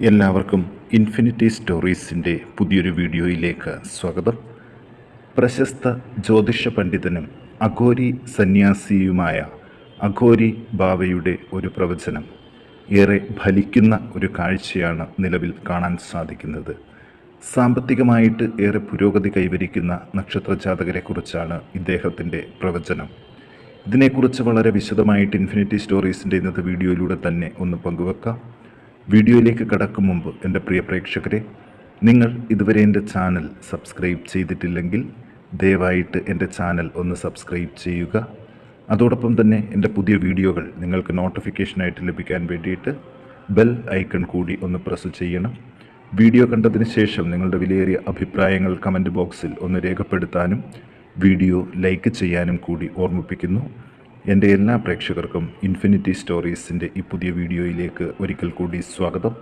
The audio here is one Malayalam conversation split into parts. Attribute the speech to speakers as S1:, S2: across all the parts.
S1: എല്ലാവർക്കും ഇൻഫിനിറ്റി സ്റ്റോറീസിൻ്റെ പുതിയൊരു വീഡിയോയിലേക്ക് സ്വാഗതം. പ്രശസ്ത ജ്യോതിഷ പണ്ഡിതനും അഘോരി സന്യാസിയുമായ അഘോരി ബാവയുടെ ഒരു പ്രവചനം ഏറെ ഫലിക്കുന്ന ഒരു കാഴ്ചയാണ് നിലവിൽ കാണാൻ സാധിക്കുന്നത്. സാമ്പത്തികമായിട്ട് ഏറെ പുരോഗതി കൈവരിക്കുന്ന നക്ഷത്രജാതകരെക്കുറിച്ചാണ് ഇദ്ദേഹത്തിൻ്റെ പ്രവചനം. ഇതിനെക്കുറിച്ച് വളരെ വിശദമായിട്ട് ഇൻഫിനിറ്റി സ്റ്റോറീസിൻ്റെ ഇന്നത്തെ വീഡിയോയിലൂടെ തന്നെ ഒന്ന് പങ്കുവെക്കാം. വീഡിയോയിലേക്ക് കടക്കും മുമ്പ് എൻ്റെ പ്രിയ പ്രേക്ഷകരെ, നിങ്ങൾ ഇതുവരെ എൻ്റെ ചാനൽ സബ്സ്ക്രൈബ് ചെയ്തിട്ടില്ലെങ്കിൽ ദയവായിട്ട് എൻ്റെ ചാനൽ ഒന്ന് സബ്സ്ക്രൈബ് ചെയ്യുക. അതോടൊപ്പം തന്നെ എൻ്റെ പുതിയ വീഡിയോകൾ നിങ്ങൾക്ക് നോട്ടിഫിക്കേഷനായിട്ട് ലഭിക്കാൻ വേണ്ടിയിട്ട് ബെൽ ഐക്കൺ കൂടി ഒന്ന് പ്രസ് ചെയ്യണം. വീഡിയോ കണ്ടതിന് ശേഷം നിങ്ങളുടെ വിലയേറിയ അഭിപ്രായങ്ങൾ കമൻറ്റ് ബോക്സിൽ ഒന്ന് രേഖപ്പെടുത്താനും വീഡിയോ ലൈക്ക് ചെയ്യാനും കൂടി ഓർമ്മിപ്പിക്കുന്നു. എൻ്റെ എല്ലാ പ്രേക്ഷകർക്കും ഇൻഫിനിറ്റി സ്റ്റോറീസിൻ്റെ ഈ പുതിയ വീഡിയോയിലേക്ക് ഒരിക്കൽ കൂടി സ്വാഗതം.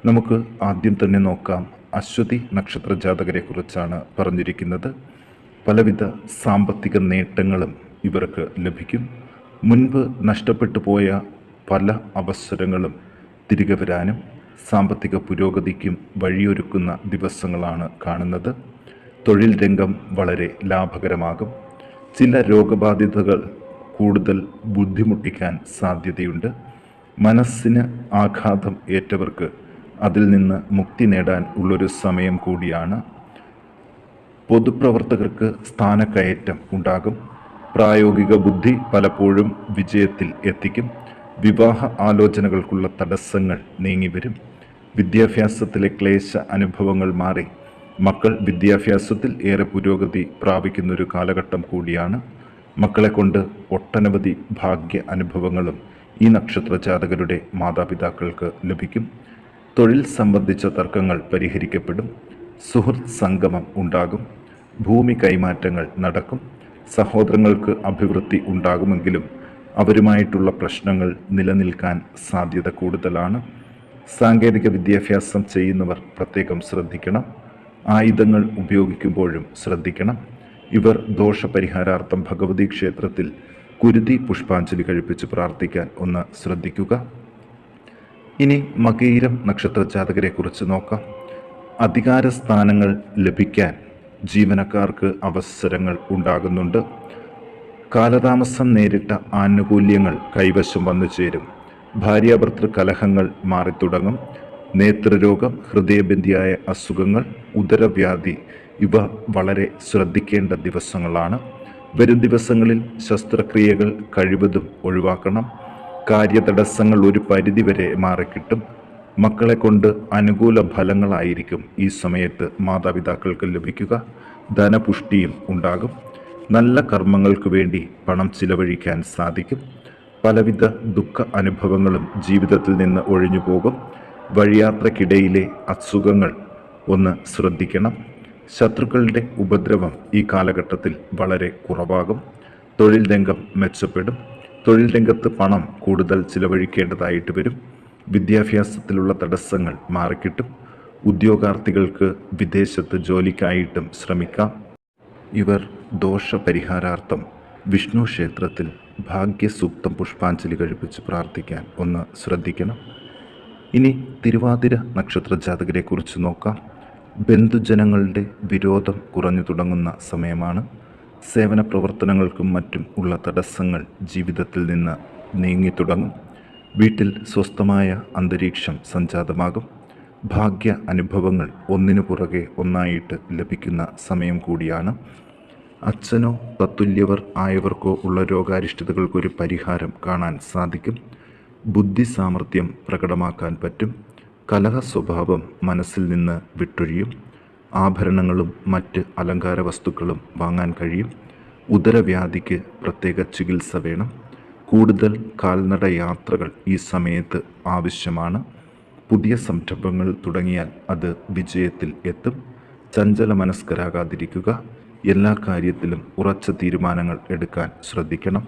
S1: നമുക്ക് ആദ്യം തന്നെ നോക്കാം. അശ്വതി നക്ഷത്ര ജാതകരെക്കുറിച്ചാണ് പറഞ്ഞിരിക്കുന്നത്. പലവിധ സാമ്പത്തിക നേട്ടങ്ങളും ഇവർക്ക് ലഭിക്കും. മുൻപ് നഷ്ടപ്പെട്ടു പോയ പല അവസരങ്ങളും തിരികെ വരാനും സാമ്പത്തിക പുരോഗതിക്കും വഴിയൊരുക്കുന്ന ദിവസങ്ങളാണ് കാണുന്നത്. തൊഴിൽ രംഗം വളരെ ലാഭകരമാകും. ചില രോഗബാധിതകൾ കൂടുതൽ ബുദ്ധിമുട്ടിക്കാൻ സാധ്യതയുണ്ട്. മനസ്സിന് ആഘാതം ഏറ്റവർക്ക് അതിൽ നിന്ന് മുക്തി നേടാൻ ഉള്ളൊരു സമയം കൂടിയാണ്. പൊതുപ്രവർത്തകർക്ക് സ്ഥാനക്കയറ്റം ഉണ്ടാകും. പ്രായോഗിക ബുദ്ധി പലപ്പോഴും വിജയത്തിൽ എത്തിക്കും. വിവാഹ ആലോചനകൾക്കുള്ള തടസ്സങ്ങൾ നീങ്ങിവരും. വിദ്യാഭ്യാസത്തിലെ ക്ലേശ അനുഭവങ്ങൾ മാറി മക്കൾ വിദ്യാഭ്യാസത്തിൽ ഏറെ പുരോഗതി പ്രാപിക്കുന്നൊരു കാലഘട്ടം കൂടിയാണ്. മക്കളെ കൊണ്ട് ഒട്ടനവധി ഭാഗ്യ അനുഭവങ്ങളും ഈ നക്ഷത്ര ജാതകരുടെ മാതാപിതാക്കൾക്ക് ലഭിക്കും. തൊഴിൽ സംബന്ധിച്ച തർക്കങ്ങൾ പരിഹരിക്കപ്പെടും. സുഹൃത്ത് സംഗമം ഉണ്ടാകും. ഭൂമി കൈമാറ്റങ്ങൾ നടക്കും. സഹോദരങ്ങൾക്ക് അഭിവൃദ്ധി ഉണ്ടാകുമെങ്കിലും അവരുമായിട്ടുള്ള പ്രശ്നങ്ങൾ നിലനിൽക്കാൻ സാധ്യത കൂടുതലാണ്. സാങ്കേതിക വിദ്യാഭ്യാസം ചെയ്യുന്നവർ പ്രത്യേകം ശ്രദ്ധിക്കണം. ആയുധങ്ങൾ ഉപയോഗിക്കുമ്പോഴും ശ്രദ്ധിക്കണം. ഇവർ ദോഷപരിഹാരാർത്ഥം ഭഗവതി ക്ഷേത്രത്തിൽ കുരുതി പുഷ്പാഞ്ജലി കഴിപ്പിച്ച് പ്രാർത്ഥിക്കാൻ ഒന്ന് ശ്രദ്ധിക്കുക. ഇനി മകീരം നക്ഷത്ര ജാതകരെക്കുറിച്ച് നോക്കാം. അധികാര സ്ഥാനങ്ങൾ ലഭിക്കാൻ ജീവനക്കാർക്ക് അവസരങ്ങൾ ഉണ്ടാകുന്നുണ്ട്. കാലതാമസം നേരിട്ട ആനുകൂല്യങ്ങൾ കൈവശം വന്നു ചേരും. ഭാര്യാഭർത്തൃ കലഹങ്ങൾ മാറിത്തുടങ്ങും. നേത്രരോഗം, ഹൃദയബന്ധിയായ അസുഖങ്ങൾ, ഉദരവ്യാധി ഇവ വളരെ ശ്രദ്ധിക്കേണ്ട ദിവസങ്ങളാണ്. വരും ദിവസങ്ങളിൽ ശസ്ത്രക്രിയകൾ കഴിവതും ഒഴിവാക്കണം. കാര്യതടസ്സങ്ങൾ ഒരു പരിധിവരെ മാറിക്കിട്ടും. മക്കളെ കൊണ്ട് അനുകൂല ഫലങ്ങളായിരിക്കും ഈ സമയത്ത് മാതാപിതാക്കൾക്ക് ലഭിക്കുക. ധനപുഷ്ടിയും ഉണ്ടാകും. നല്ല കർമ്മങ്ങൾക്ക് വേണ്ടി പണം ചിലവഴിക്കാൻ സാധിക്കും. പലവിധ ദുഃഖ അനുഭവങ്ങളും ജീവിതത്തിൽ നിന്ന് ഒഴിഞ്ഞു പോകും. വഴിയാത്രക്കിടയിലെ അസുഖങ്ങൾ ഒന്ന് ശ്രദ്ധിക്കണം. ശത്രുക്കളുടെ ഉപദ്രവം ഈ കാലഘട്ടത്തിൽ വളരെ കുറവാകും. തൊഴിൽ രംഗം മെച്ചപ്പെടും. തൊഴിൽ രംഗത്ത് പണം കൂടുതൽ ചിലവഴിക്കേണ്ടതായിട്ട് വരും. വിദ്യാഭ്യാസത്തിലുള്ള തടസ്സങ്ങൾ മാറിക്കിട്ടും. ഉദ്യോഗാർത്ഥികൾക്ക് വിദേശത്ത് ജോലിക്കായിട്ടും ശ്രമിക്കാം. ഇവർ ദോഷപരിഹാരാർത്ഥം വിഷ്ണു ക്ഷേത്രത്തിൽ ഭാഗ്യസൂക്തം പുഷ്പാഞ്ജലി കഴിപ്പിച്ച് പ്രാർത്ഥിക്കാൻ ഒന്ന് ശ്രദ്ധിക്കണം. ഇനി തിരുവാതിര നക്ഷത്ര ജാതകരെക്കുറിച്ച് നോക്കാം. ബന്ധുജനങ്ങളുടെ വിരോധം കുറഞ്ഞു തുടങ്ങുന്ന സമയമാണ്. സേവന പ്രവർത്തനങ്ങൾക്കും മറ്റും ഉള്ള തടസ്സങ്ങൾ ജീവിതത്തിൽ നിന്ന് നീങ്ങിത്തുടങ്ങും. വീട്ടിൽ സ്വസ്ഥമായ അന്തരീക്ഷം സംജാതമാകും. ഭാഗ്യ അനുഭവങ്ങൾ ഒന്നിനു പുറകെ ഒന്നായിട്ട് ലഭിക്കുന്ന സമയം കൂടിയാണ്. അച്ഛനോ തത്തുല്യവർ ആയവർക്കോ ഉള്ള രോഗാരിഷ്ടതകൾക്കൊരു പരിഹാരം കാണാൻ സാധിക്കും. ബുദ്ധി സാമർഥ്യം പ്രകടമാക്കാൻ പറ്റും. കലഹ സ്വഭാവം മനസ്സിൽ നിന്ന് വിട്ടൊഴിയും. ആഭരണങ്ങളും മറ്റ് അലങ്കാര വസ്തുക്കളും വാങ്ങാൻ കഴിയും. ഉദരവ്യാധിക്ക് പ്രത്യേക ചികിത്സ വേണം. കൂടുതൽ കാൽനട യാത്രകൾ ഈ സമയത്ത് ആവശ്യമാണ്. പുതിയ സംരംഭങ്ങൾ തുടങ്ങിയാൽ അത് വിജയത്തിൽ എത്തും. ചഞ്ചല മനസ്കരാകാതിരിക്കുക. എല്ലാ കാര്യത്തിലും ഉറച്ച തീരുമാനങ്ങൾ എടുക്കാൻ ശ്രദ്ധിക്കണം.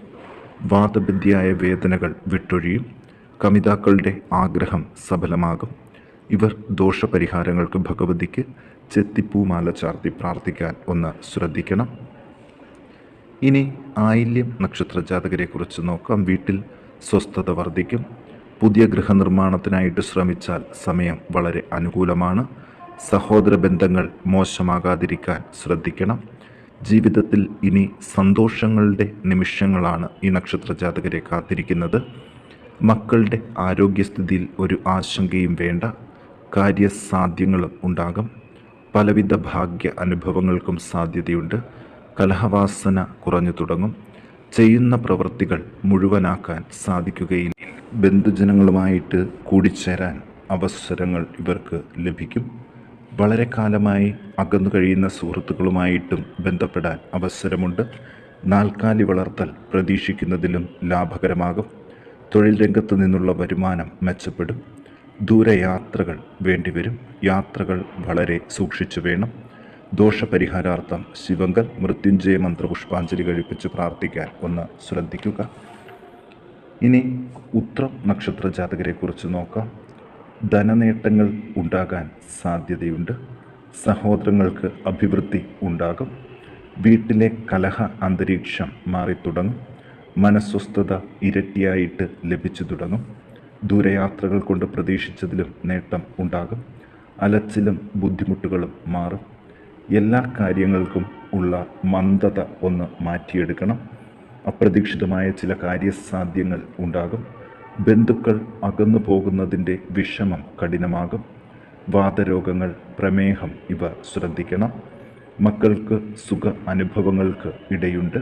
S1: വാദബന്ധിയായ വേദനകൾ വിട്ടൊഴിയും. കമിതാക്കളുടെ ആഗ്രഹം സഫലമാകും. ഇവർ ദോഷപരിഹാരങ്ങൾക്ക് ഭഗവതിക്ക് ചെത്തിപ്പൂമാല ചാർത്തി പ്രാർത്ഥിക്കാൻ ഒന്ന് ശ്രദ്ധിക്കണം. ഇനി ആയില്യം നക്ഷത്ര ജാതകരെക്കുറിച്ച് നോക്കാം. വീട്ടിൽ സ്വസ്ഥത വർദ്ധിക്കും. പുതിയ ഗൃഹനിർമ്മാണത്തിനായിട്ട് ശ്രമിച്ചാൽ സമയം വളരെ അനുകൂലമാണ്. സഹോദര ബന്ധങ്ങൾ മോശമാകാതിരിക്കാൻ ശ്രദ്ധിക്കണം. ജീവിതത്തിൽ ഇനി സന്തോഷങ്ങളുടെ നിമിഷങ്ങളാണ് ഈ നക്ഷത്ര ജാതകരെ കാത്തിരിക്കുന്നത്. മക്കളുടെ ആരോഗ്യസ്ഥിതിയിൽ ഒരു ആശങ്കയും വേണ്ട. കാര്യസാധ്യങ്ങളും ഉണ്ടാകും. പലവിധ ഭാഗ്യ അനുഭവങ്ങൾക്കും സാധ്യതയുണ്ട്. കലഹവാസന കുറഞ്ഞു തുടങ്ങും. ചെയ്യുന്ന പ്രവൃത്തികൾ മുഴുവനാക്കാൻ സാധിക്കുകയില്ല. ബന്ധുജനങ്ങളുമായിട്ട് കൂടിച്ചേരാൻ അവസരങ്ങൾ ഇവർക്ക് ലഭിക്കും. വളരെ കാലമായി അകന്നു കഴിയുന്ന സുഹൃത്തുക്കളുമായിട്ടും ബന്ധപ്പെടാൻ അവസരമുണ്ട്. നാൽക്കാലി വളർത്തൽ പ്രതീക്ഷിക്കുന്നതിലും ലാഭകരമാകും. തൊഴിൽ രംഗത്ത് നിന്നുള്ള വരുമാനം മെച്ചപ്പെടും. ദൂരയാത്രകൾ വേണ്ടിവരും. യാത്രകൾ വളരെ സൂക്ഷിച്ചു വേണം. ദോഷപരിഹാരാർത്ഥം ശിവങ്കൽ മൃത്യുഞ്ജയ മന്ത്രപുഷ്പാഞ്ജലി കഴിപ്പിച്ച് പ്രാർത്ഥിക്കാൻ ഒന്ന് ശ്രദ്ധിക്കുക. ഇനി ഉത്രം നക്ഷത്ര ജാതകരെക്കുറിച്ച് നോക്കാം. ധനനേട്ടങ്ങൾ ഉണ്ടാകാൻ സാധ്യതയുണ്ട്. സഹോദരങ്ങൾക്ക് അഭിവൃദ്ധി ഉണ്ടാകും. വീട്ടിലെ കലഹ അന്തരീക്ഷം മാറിത്തുടങ്ങും. മനസ്വസ്ഥത ഇരട്ടിയായിട്ട് ലഭിച്ചു തുടങ്ങും. ദൂരയാത്രകൾ കൊണ്ട് പ്രതീക്ഷിച്ചതിലും നേട്ടം ഉണ്ടാകും. അലച്ചിലും ബുദ്ധിമുട്ടുകളും മാറും. എല്ലാ കാര്യങ്ങൾക്കും ഉള്ള മന്ദത ഒന്ന് മാറ്റിയെടുക്കണം. അപ്രതീക്ഷിതമായ ചില കാര്യസാധ്യങ്ങൾ ഉണ്ടാകും. ബന്ധുക്കൾ അകന്നു പോകുന്നതിൻ്റെ വിഷമം കഠിനമാകും. വാതരോഗങ്ങൾ, പ്രമേഹം ഇവ ശ്രദ്ധിക്കണം. മക്കൾക്ക് സുഖ അനുഭവങ്ങൾക്ക് ഇടയുണ്ട്.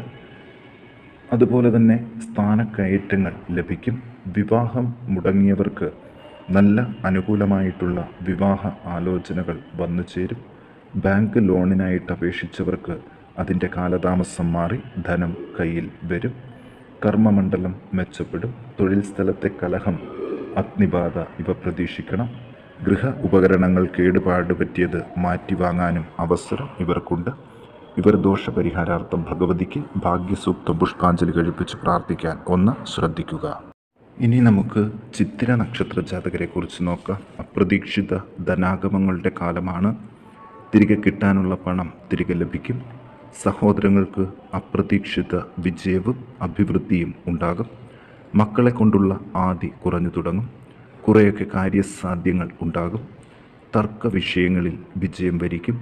S1: അതുപോലെ തന്നെ സ്ഥാനക്കയറ്റങ്ങൾ ലഭിക്കും. വിവാഹം മുടങ്ങിയവർക്ക് നല്ല അനുകൂലമായിട്ടുള്ള വിവാഹ ആലോചനകൾ വന്നു ചേരും. ബാങ്ക് ലോണിനായിട്ട് അപേക്ഷിച്ചവർക്ക് അതിൻ്റെ കാലതാമസം മാറി ധനം കയ്യിൽ വരും. കർമ്മമണ്ഡലം മെച്ചപ്പെടും. തൊഴിൽ സ്ഥലത്തെ കലഹം, അഗ്നിബാധ ഇവ പ്രതീക്ഷിക്കണം. ഗൃഹ ഉപകരണങ്ങൾ കേടുപാട് പറ്റിയത് മാറ്റിവാങ്ങാനും അവസരം ഇവർക്കുണ്ട്. ഇവർ ദോഷപരിഹാരാർത്ഥം ഭഗവതിക്ക് ഭാഗ്യസൂക്തം പുഷ്പാഞ്ജലി കഴിപ്പിച്ച് പ്രാർത്ഥിക്കാൻ ഒന്ന് ശ്രദ്ധിക്കുക. ഇനി നമുക്ക് ചിത്തിര നക്ഷത്ര ജാതകരെക്കുറിച്ച് നോക്കാം. അപ്രതീക്ഷിത ധനാഗമങ്ങളുടെ കാലമാണ്. തിരികെ കിട്ടാനുള്ള പണം തിരികെ ലഭിക്കും. സഹോദരങ്ങൾക്ക് അപ്രതീക്ഷിത വിജയവും അഭിവൃദ്ധിയും ഉണ്ടാകും. മക്കളെ കൊണ്ടുള്ള ആദി കുറഞ്ഞു തുടങ്ങും. കുറേയൊക്കെ കാര്യസാധ്യങ്ങൾ ഉണ്ടാകും. തർക്ക വിഷയങ്ങളിൽ വിജയം വരിക്കും.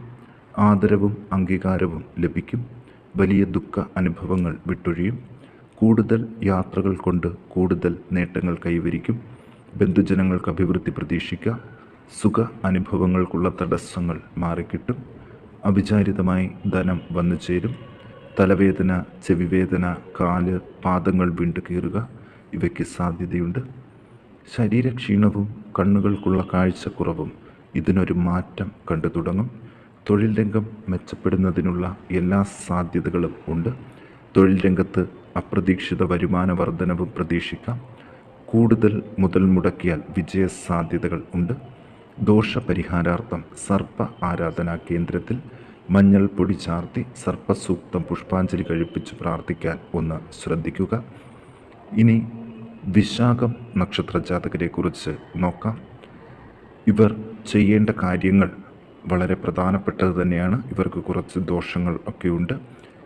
S1: ആദരവും അംഗീകാരവും ലഭിക്കും. വലിയ ദുഃഖ അനുഭവങ്ങൾ വിട്ടൊഴിയും. കൂടുതൽ യാത്രകൾ കൊണ്ട് കൂടുതൽ നേട്ടങ്ങൾ കൈവരിക്കും. ബന്ധുജനങ്ങൾക്ക് അഭിവൃദ്ധി പ്രതീക്ഷിക്കാം. സുഖ അനുഭവങ്ങൾക്കുള്ള തടസ്സങ്ങൾ മാറിക്കിട്ടും. അവിചാരിതമായി ധനം വന്നു ചേരും. തലവേദന, ചെവിവേദന, കാല്, പാദങ്ങൾ വിണ്ടു കീറുക ഇവയ്ക്ക് സാധ്യതയുണ്ട്. ശരീരക്ഷീണവും കണ്ണുകൾക്കുള്ള കാഴ്ചക്കുറവും ഇതിനൊരു മാറ്റം കണ്ടു തുടങ്ങും. തൊഴിൽ രംഗം മെച്ചപ്പെടുന്നതിനുള്ള എല്ലാ സാധ്യതകളും ഉണ്ട്. തൊഴിൽ രംഗത്ത് അപ്രതീക്ഷിത വരുമാന വർധനവും പ്രതീക്ഷിക്കാം. കൂടുതൽ മുതൽ മുടക്കിയാൽ വിജയ സാധ്യതകൾ ഉണ്ട്. ദോഷപരിഹാരാർത്ഥം സർപ്പ ആരാധനാ കേന്ദ്രത്തിൽ മഞ്ഞൾ പൊടി ചാർത്തി സർപ്പസൂക്തം പുഷ്പാഞ്ജലി കഴിപ്പിച്ച് പ്രാർത്ഥിക്കാൻ ഒന്ന് ശ്രദ്ധിക്കുക. ഇനി വിശാഖം നക്ഷത്ര ജാതകരെക്കുറിച്ച് നോക്കാം. ഇവർ ചെയ്യേണ്ട കാര്യങ്ങൾ വളരെ പ്രധാനപ്പെട്ടത് തന്നെയാണ്. ഇവർക്ക് കുറച്ച് ദോഷങ്ങൾ ഒക്കെയുണ്ട്.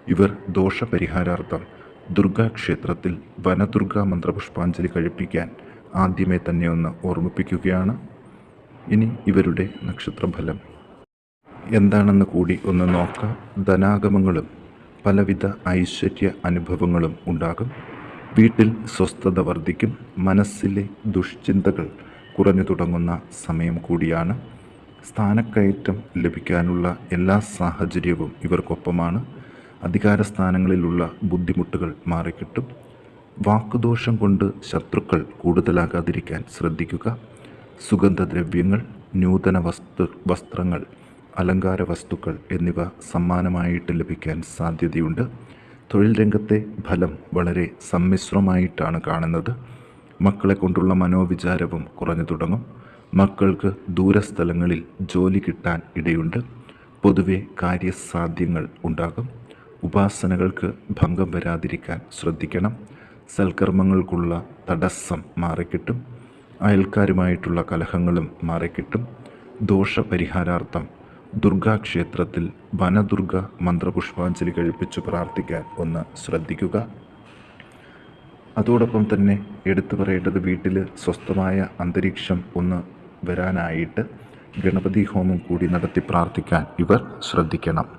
S1: ഇവർ ദോഷപരിഹാരാർത്ഥം ദുർഗാക്ഷേത്രത്തിൽ വനദുർഗാ മന്ത്രപുഷ്പാഞ്ജലി കഴിപ്പിക്കാൻ ആദ്യമേ തന്നെ ഒന്ന് ഓർമ്മിപ്പിക്കുകയാണ്. ഇനി ഇവരുടെ നക്ഷത്രഫലം എന്താണെന്ന് കൂടി ഒന്ന് നോക്കാം. ധനാഗമങ്ങളും പലവിധ ഐശ്വര്യ അനുഭവങ്ങളും ഉണ്ടാകും. വീട്ടിൽ സ്വസ്ഥത വർദ്ധിക്കും. മനസ്സിലെ ദുഷ്ചിന്തകൾ കുറഞ്ഞു തുടങ്ങുന്ന സമയം കൂടിയാണ്. സ്ഥാനക്കയറ്റം ലഭിക്കാനുള്ള എല്ലാ സാഹചര്യവും ഇവർക്കൊപ്പമാണ്. അധികാര സ്ഥാനങ്ങളിലുള്ള ബുദ്ധിമുട്ടുകൾ മാറിക്കിട്ടും. വാക്കുദോഷം കൊണ്ട് ശത്രുക്കൾ കൂടുതലാകാതിരിക്കാൻ ശ്രദ്ധിക്കുക. സുഗന്ധദ്രവ്യങ്ങൾ, നൂതന വസ്ത്രങ്ങൾ, അലങ്കാര വസ്തുക്കൾ എന്നിവ സമ്മാനമായിട്ട് ലഭിക്കാൻ സാധ്യതയുണ്ട്. തൊഴിൽ രംഗത്തെ ഫലം വളരെ സമ്മിശ്രമായിട്ടാണ് കാണുന്നത്. മക്കളെ കൊണ്ടുള്ള മനോവിചാരവും കുറഞ്ഞു തുടങ്ങും. മക്കൾക്ക് ദൂരസ്ഥലങ്ങളിൽ ജോലി കിട്ടാൻ ഇടയുണ്ട്. പൊതുവെ കാര്യസാധ്യങ്ങൾ ഉണ്ടാകും. ഉപാസനകൾക്ക് ഭംഗം വരാതിരിക്കാൻ ശ്രദ്ധിക്കണം. സൽക്കർമ്മങ്ങൾക്കുള്ള തടസ്സം മാറിക്കിട്ടും. അയൽക്കാരുമായിട്ടുള്ള കലഹങ്ങളും മാറിക്കിട്ടും. ദോഷപരിഹാരാർത്ഥം ദുർഗാക്ഷേത്രത്തിൽ വനദുർഗ മന്ത്രപുഷ്പാഞ്ജലി കഴിപ്പിച്ച് പ്രാർത്ഥിക്കാൻ ഒന്ന് ശ്രദ്ധിക്കുക. അതോടൊപ്പം തന്നെ എടുത്തു പറയേണ്ടത്, വീട്ടിൽ സ്വസ്ഥമായ അന്തരീക്ഷം ഒന്ന് വരാനായിട്ട് ഗണപതി ഹോമം കൂടി നടത്തി പ്രാർത്ഥിക്കാൻ ഇവർ ശ്രദ്ധിക്കണം.